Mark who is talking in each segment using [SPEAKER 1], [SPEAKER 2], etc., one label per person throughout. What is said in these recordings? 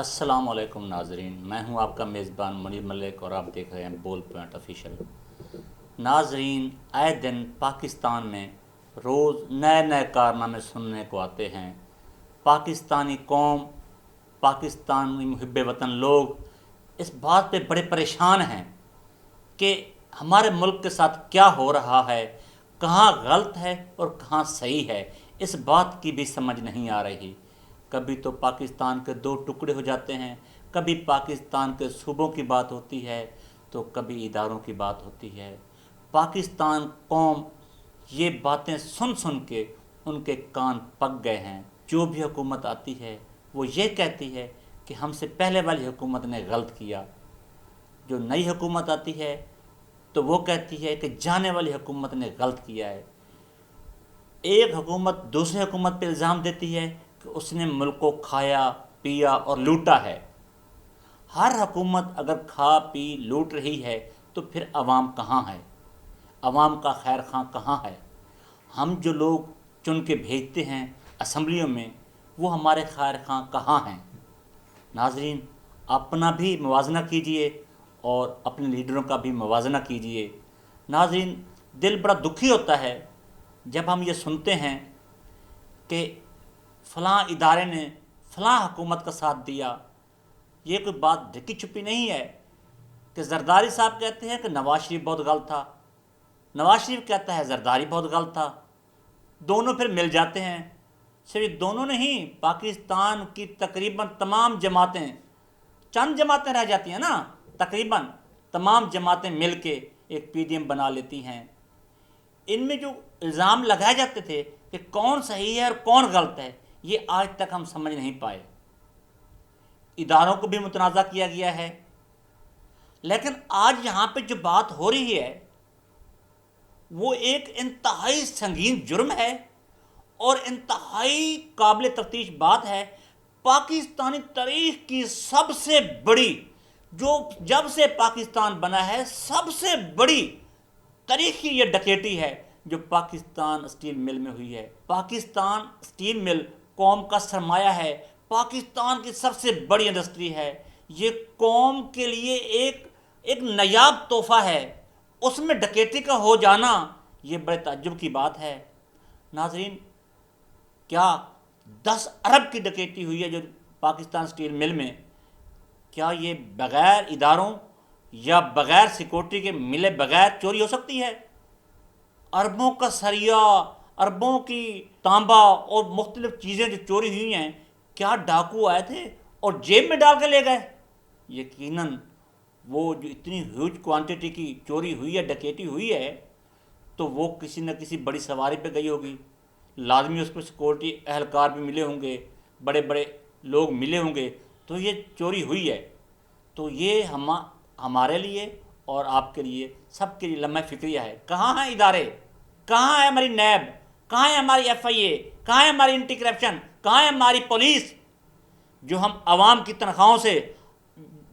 [SPEAKER 1] अस्सलाम वालेकुम नाजरीन, मैं हूं आपका मेज़बान मुनीर मलिक और आप देख रहे हैं बोल पॉइंट ऑफिशियल। नाजरीन, आए दिन पाकिस्तान में रोज़ नए नए कारनामे सुनने को आते हैं। पाकिस्तानी कौम, पाकिस्तानी मुहिब वतन लोग इस बात पे बड़े परेशान हैं कि हमारे मुल्क के साथ क्या हो रहा है, कहाँ गलत है और कहाँ सही है। इस बात की भी समझ नहीं आ रही। कभी तो पाकिस्तान के दो टुकड़े हो जाते हैं, कभी पाकिस्तान के सूबों की बात होती है तो कभी इदारों की बात होती है। पाकिस्तान कौम ये बातें सुन सुन के उनके कान पक गए हैं। जो भी हुकूमत आती है वो ये कहती है कि हमसे पहले वाली हुकूमत ने गलत किया। जो नई हुकूमत आती है तो वो कहती है कि जाने वाली हुकूमत ने गलत किया है। एक हुकूमत दूसरी हुकूमत पर इल्ज़ाम देती है कि उसने मुल्क को खाया, पिया और लूटा है। हर हुकूमत अगर खा पी लूट रही है तो फिर अवाम कहाँ है? अवाम का खैर खां कहाँ है? हम जो लोग चुन के भेजते हैं असम्बलियों में, वो हमारे खैर खां कहाँ हैं? नाजरीन, अपना भी मुवाजना कीजिए और अपने लीडरों का भी मुवाजना कीजिए। नाजरीन, दिल बड़ा दुखी होता है जब हम ये सुनते हैं कि फ़लाँ इदारे ने फ़लाँ हुकूमत का साथ दिया। ये कोई बात ढकी छुपी नहीं है कि ज़रदारी साहब कहते हैं कि नवाज शरीफ बहुत गलत था, नवाज शरीफ कहता है ज़रदारी बहुत गलत था। दोनों फिर मिल जाते हैं। सिर्फ दोनों नहीं, पाकिस्तान की तकरीबन तमाम जमातें, चंद जमातें रह जाती हैं ना, तकरीबन तमाम जमातें मिल के एक PDM बना लेती हैं। इनमें जो इल्ज़ाम लगाए जाते थे कि कौन सही है और कौन गलत है, ये आज तक हम समझ नहीं पाए। इदारों को भी मुतनाज़ा किया गया है, लेकिन आज यहाँ पे जो बात हो रही है वो एक इंतहाई संगीन जुर्म है और इंतहाई काबिल तफ्तीश बात है। पाकिस्तानी तारीख की सबसे बड़ी, जो जब से पाकिस्तान बना है सबसे बड़ी तारीखी ये डकैती है जो पाकिस्तान स्टील मिल में हुई है। पाकिस्तान स्टील मिल कौम का सरमाया है, पाकिस्तान की सबसे बड़ी इंडस्ट्री है। ये कौम के लिए एक नायाब तोहफा है, उसमें डकैती का हो जाना ये बड़े ताज्जुब की बात है। नाजरीन, क्या 10 अरब की डकैती हुई है जो पाकिस्तान स्टील मिल में? क्या ये बग़ैर इदारों या बग़ैर सिक्योरिटी के मिले बग़ैर चोरी हो सकती है? अरबों का सरिया, अरबों की तांबा और मुख्तलिफ़ चीज़ें जो चोरी हुई हैं, क्या डाकू आए थे और जेब में डाल के ले गए? यकीनन वो जो इतनी ह्यूज क्वांटिटी की चोरी हुई है, डकैती हुई है, तो वो किसी न किसी बड़ी सवारी पे गई होगी। लाजमी उस पर सिक्योरिटी एहलकार भी मिले होंगे, बड़े बड़े लोग मिले होंगे, तो ये चोरी हुई है। तो ये हमारे लिए और आपके लिए, सबके लिए लम्हा फ़िक्रिया है। कहाँ हैं इदारे? कहाँ है हमारी नैब? कहाँ है हमारी FIA? कहाँ है हमारी एंटी करप्शन? कहाँ है हमारी पुलिस? जो हम आवाम की तनख्वाहों से,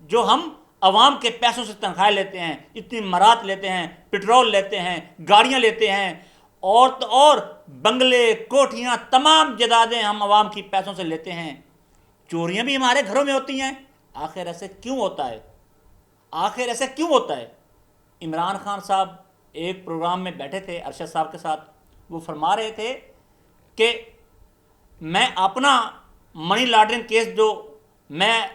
[SPEAKER 1] जो हम आवाम के पैसों से तनख्वाहें लेते हैं, इतनी मरात लेते हैं, पेट्रोल लेते हैं, गाड़ियाँ लेते हैं, और तो और बंगले, कोठियाँ, तमाम जायदादें हम आवाम की पैसों से लेते हैं। चोरियाँ भी हमारे घरों में होती हैं। आखिर ऐसे क्यों होता है? आखिर ऐसे क्यों होता है? इमरान खान साहब एक प्रोग्राम में बैठे थे अरशद साहब के साथ, वो फरमा रहे थे कि मैं अपना मनी लॉन्ड्रिंग केस जो मैं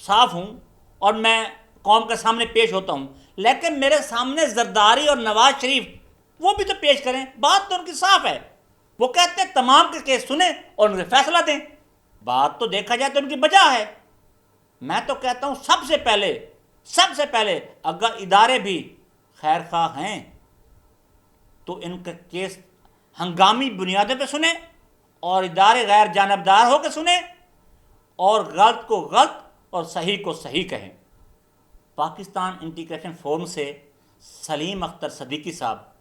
[SPEAKER 1] साफ हूँ और मैं कौम के सामने पेश होता हूँ, लेकिन मेरे सामने जरदारी और नवाज शरीफ वो भी तो पेश करें। बात तो उनकी साफ है, वो कहते हैं तमाम के केस सुने और उनके फैसला दें। बात तो देखा जाए तो उनकी वजह है। मैं तो कहता हूँ सबसे पहले अगर इदारे भी खैर खा हैं तो इनका केस हंगामी बुनियादों पे सुने और इदारे गैर जानबदार होकर सुने और गलत को गलत और सही को सही कहें। पाकिस्तान एंटी करप्शन फोरम से सलीम अख्तर सदीकी साहब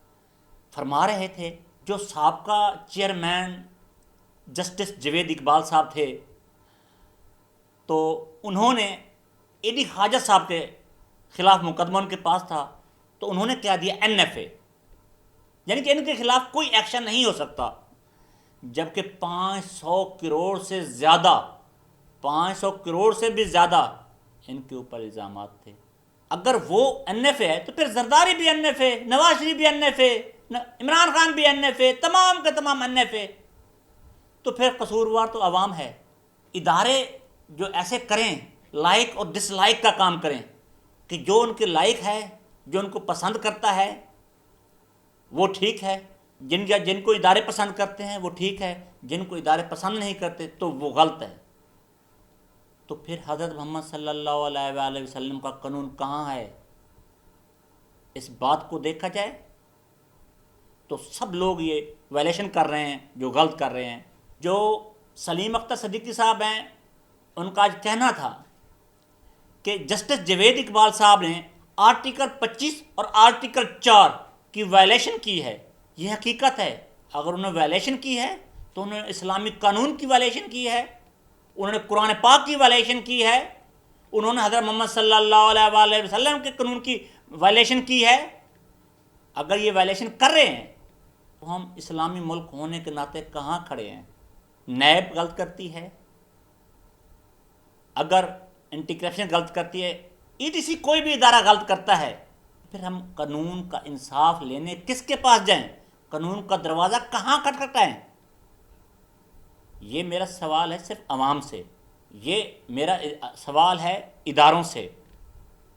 [SPEAKER 1] फरमा रहे थे, जो साबका चेयरमैन जस्टिस जावेद इकबाल साहब थे, तो उन्होंने AD ख्वाजा साहब के ख़िलाफ़ मुकदमा उनके पास था, तो उन्होंने क्या दिया, NFA, यानी कि इनके खिलाफ कोई एक्शन नहीं हो सकता। जबकि 500 करोड़ से ज़्यादा 500 کروڑ سے بھی زیادہ ان کے اوپر الزامات تھے۔ اگر وہ این ایف اے ہے تو پھر زرداری بھی این ایف اے، نواز شریف بھی N F A, Imran Khan بھی این ایف اے، تمام کے تمام این ایف اے، تو پھر قصوروار تو عوام ہے۔ ادارے جو ایسے کریں، لائک اور ڈس لائک کا کام کریں، کہ جو ان کے لائک ہے، جو ان کو پسند کرتا ہے وہ ٹھیک ہے، جن کو ادارے پسند کرتے ہیں وہ ٹھیک ہے، جن کو ادارے پسند نہیں کرتے تو وہ غلط ہے۔ تو پھر حضرت محمد صلی اللہ علیہ وآلہ وسلم کا قانون کہاں ہے؟ اس بات کو دیکھا جائے تو سب لوگ یہ وائلیشن کر رہے ہیں جو غلط کر رہے ہیں۔ جو سلیم اختر صدیقی صاحب ہیں، ان کا آج کہنا تھا کہ جسٹس جاوید اقبال صاحب نے آرٹیکل 25 اور آرٹیکل 4 کی وائلیشن کی ہے۔ یہ حقیقت ہے، اگر انہوں نے وائلیشن کی ہے تو انہوں نے اسلامی قانون کی وائلیشن کی ہے، انہوں نے قرآن پاک کی وائلیشن کی ہے، انہوں نے حضرت محمد صلی اللہ علیہ وآلہ وسلم کے قانون کی وائلیشن کی ہے۔ اگر یہ وائلیشن کر رہے ہیں تو ہم اسلامی ملک ہونے کے ناطے کہاں کھڑے ہیں؟ نیب غلط کرتی ہے، اگر اینٹی کرپشن غلط کرتی ہے، ای ٹی سی کوئی بھی ادارہ غلط کرتا ہے، پھر ہم قانون کا انصاف لینے کس کے پاس جائیں؟ قانون کا دروازہ کہاں کھٹکھٹائیں؟ یہ میرا سوال ہے صرف عوام سے، یہ میرا سوال ہے اداروں سے۔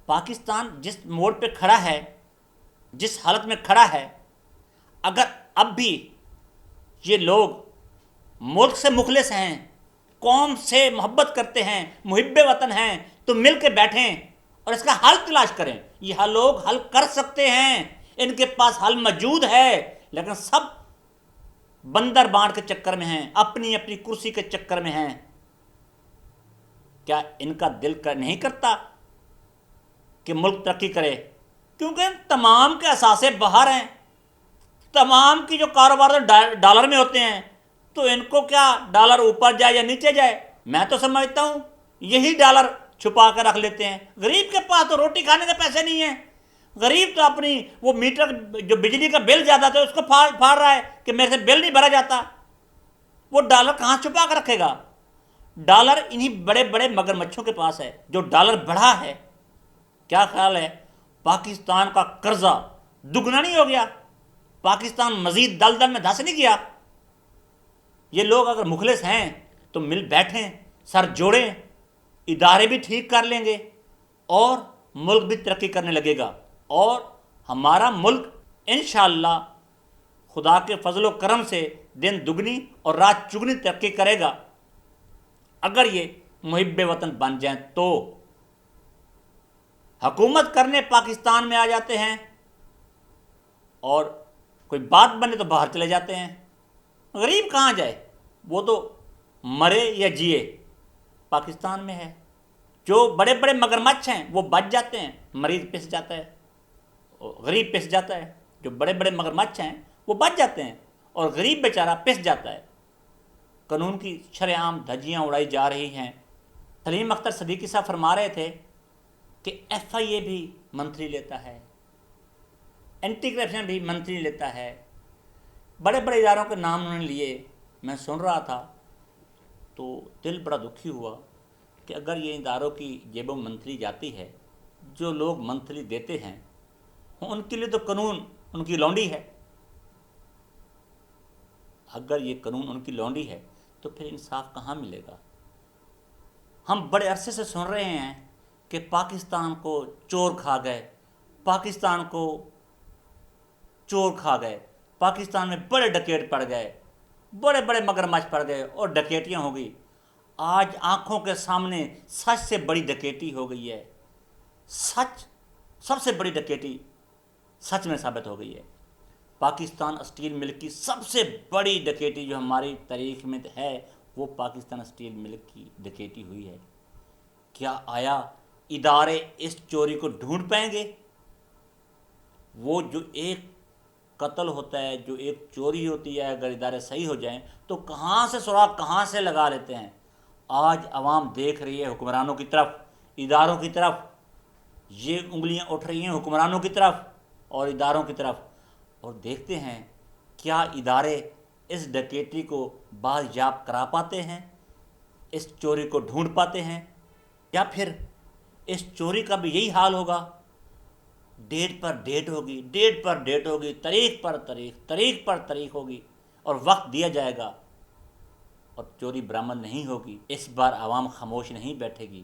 [SPEAKER 1] پاکستان جس موڑ پہ کھڑا ہے، جس حالت میں کھڑا ہے، اگر اب بھی یہ لوگ ملک سے مخلص ہیں، قوم سے محبت کرتے ہیں، محب وطن ہیں، تو مل کے بیٹھیں اور اس کا حل تلاش کریں۔ یہ لوگ حل کر سکتے ہیں، ان کے پاس حل موجود ہے، لیکن سب بندر بانٹ کے چکر میں ہیں، اپنی اپنی کرسی کے چکر میں ہیں۔ کیا ان کا دل نہیں کرتا کہ ملک ترقی کرے؟ کیونکہ تمام کے اثاثے باہر ہیں، تمام کی جو کاروبار ڈالر میں ہوتے ہیں، تو ان کو کیا ڈالر اوپر جائے یا نیچے جائے؟ میں تو سمجھتا ہوں یہی ڈالر چھپا کر رکھ لیتے ہیں۔ غریب کے پاس تو روٹی کھانے کے پیسے نہیں ہیں، غریب تو اپنی وہ میٹر جو بجلی کا بل زیادہ تھا اس کو پھاڑ رہا ہے کہ میرے سے بل نہیں بھرا جاتا۔ وہ ڈالر کہاں چھپا کر رکھے گا؟ ڈالر انہی بڑے بڑے مگرمچھوں کے پاس ہے جو ڈالر بڑھا ہے۔ کیا خیال ہے پاکستان کا قرضہ دگنا نہیں ہو گیا؟ پاکستان مزید دلدل میں دھنس نہیں گیا؟ یہ لوگ اگر مخلص ہیں تو مل بیٹھیں، سر جوڑیں، ادارے بھی ٹھیک کر لیں گے اور ملک بھی ترقی کرنے لگے گا، اور ہمارا ملک انشاءاللہ خدا کے فضل و کرم سے دن دگنی اور رات چگنی ترقی کرے گا، اگر یہ محب وطن بن جائیں تو۔ حکومت کرنے پاکستان میں آ جاتے ہیں اور کوئی بات بنے تو باہر چلے جاتے ہیں۔ غریب کہاں جائے؟ وہ تو مرے یا جیے پاکستان میں ہے۔ جو بڑے بڑے مگرمچھ ہیں وہ بچ جاتے ہیں، مریض پس جاتا ہے، غریب پس جاتا ہے۔ جو بڑے بڑے مگرمچھ ہیں وہ بچ جاتے ہیں اور غریب بیچارہ پس جاتا ہے۔ قانون کی شرعام دھجیاں اڑائی جا رہی ہیں۔ سلیم اختر صدیقی صاحب فرما رہے تھے کہ ایف آئی اے بھی منتھلی لیتا ہے، اینٹی کرپشن بھی منتھلی لیتا ہے، بڑے بڑے اداروں کے نام انہوں نے لیے۔ میں سن رہا تھا تو دل بڑا دکھی ہوا کہ اگر یہ اداروں کی جیبوں منتھلی جاتی ہے، جو لوگ منتھلی دیتے ہیں ان کے لیے تو قانون ان کی لونڈی ہے۔ اگر یہ قانون ان کی لونڈی ہے تو پھر انصاف کہاں ملے گا؟ ہم بڑے عرصے سے سن رہے ہیں کہ پاکستان کو چور کھا گئے، پاکستان کو چور کھا گئے، پاکستان میں بڑے ڈکیٹ پڑ گئے، بڑے بڑے مگرمچھ پڑ گئے اور ڈکیٹیاں ہو گئی۔ آج آنکھوں کے سامنے سچ سے بڑی ڈکیٹی ہو گئی ہے، سچ سب سے بڑی ڈکیٹی سچ میں ثابت ہو گئی ہے۔ پاکستان اسٹیل مل کی سب سے بڑی ڈکیٹی جو ہماری تاریخ میں ہے وہ پاکستان اسٹیل مل کی ڈکیٹی ہوئی ہے۔ کیا آیا ادارے اس چوری کو ڈھونڈ پائیں گے؟ وہ جو ایک قتل ہوتا ہے، جو ایک چوری ہوتی ہے، اگر ادارے صحیح ہو جائیں تو کہاں سے سراغ کہاں سے لگا لیتے ہیں۔ آج عوام دیکھ رہی ہے حکمرانوں کی طرف، اداروں کی طرف، یہ انگلیاں اٹھ رہی ہیں حکمرانوں کی طرف اور اداروں کی طرف، اور دیکھتے ہیں کیا ادارے اس ڈکیٹی کو بازیاب کرا پاتے ہیں۔ इस चोरी को ढूंढ पाते हैं, या फिर इस चोरी का भी यही हाल होगा, डेट पर डेट होगी, डेट पर डेट होगी, तारीख पर तारीख, तारीख पर तारीख होगी और वक्त दिया जाएगा और चोरी बरामद नहीं होगी। इस बार आवाम खामोश नहीं बैठेगी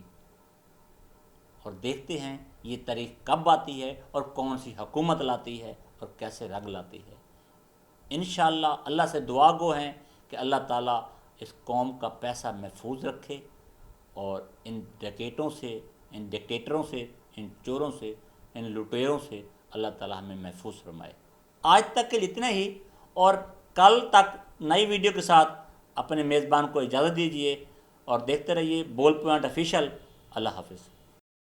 [SPEAKER 1] और देखते हैं ये तारीख कब आती है और कौन सी हुकूमत लाती है और कैसे रग लाती है। इंशाअल्लाह अल्लाह से दुआ गो हैं कि अल्लाह ताला इस कौम का पैसा महफूज रखे और इन डकैतों से, इन डिक्टेटरों से, इन चोरों से, इन लुटेरों से अल्लाह ताला हमें महफूज फरमाए। आज तक के लिए इतना ही, और कल तक नई वीडियो के साथ अपने मेज़बान को इजाज़त दीजिए और देखते रहिए बोल पॉइंट ऑफिशियल। अल्लाह हाफिज़।